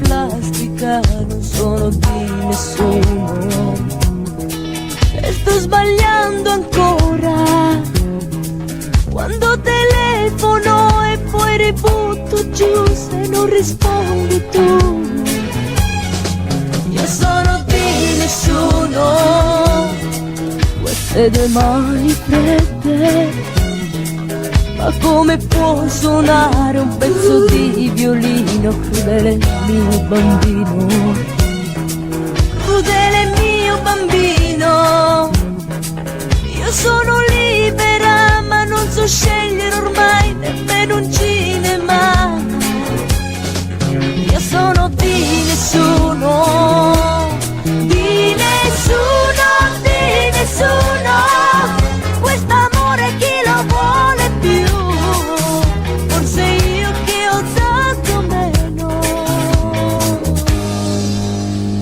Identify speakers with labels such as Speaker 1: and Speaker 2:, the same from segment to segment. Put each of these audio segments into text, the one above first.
Speaker 1: plastica, non sono di nessuno e sto sbagliando ancora quando telefono e poi ributto giù se non rispondi tu. Io sono di nessuno, queste due mani fredde, ma come può suonare un pezzo di violino crudele mio bambino, crudele mio bambino. Io sono libera ma non so scegliere ormai nemmeno un cinema. Io sono di nessuno, di nessuno, di nessuno. Quest'amore chi lo vuole più? Forse io che ho dato meno.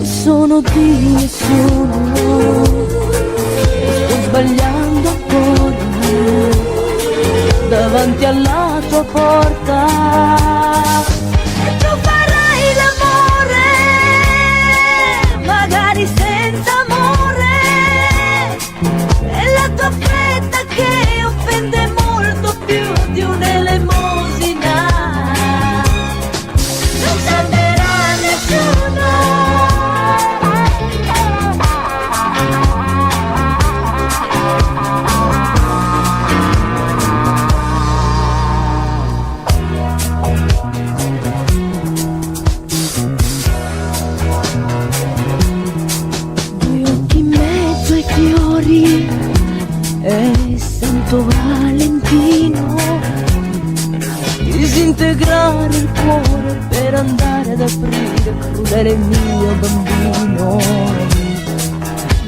Speaker 1: Sono di nessuno, sto sbagliando ancora davanti alla tua porta. Tu farai l'amore, magari senza amore, e la tua fretta che offende molto più di un'elemosina. Non salverà nessuno. E Santo Valentino, disintegrare il cuore per andare ad aprire crudele mio bambino.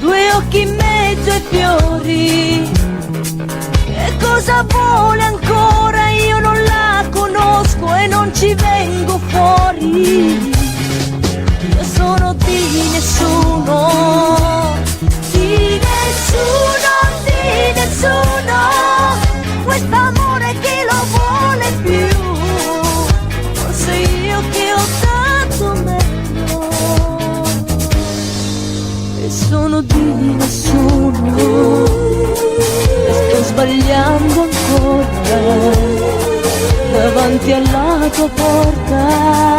Speaker 1: Due occhi in mezzo ai fiori, che cosa vuole ancora? Io non la conosco e non ci vengo fuori. Io sono di nessuno, di nessuno, di nessuno. Quest'amore chi lo vuole più? Forse io che ho dato meno. E sono di nessuno e sto sbagliando ancora davanti alla tua porta.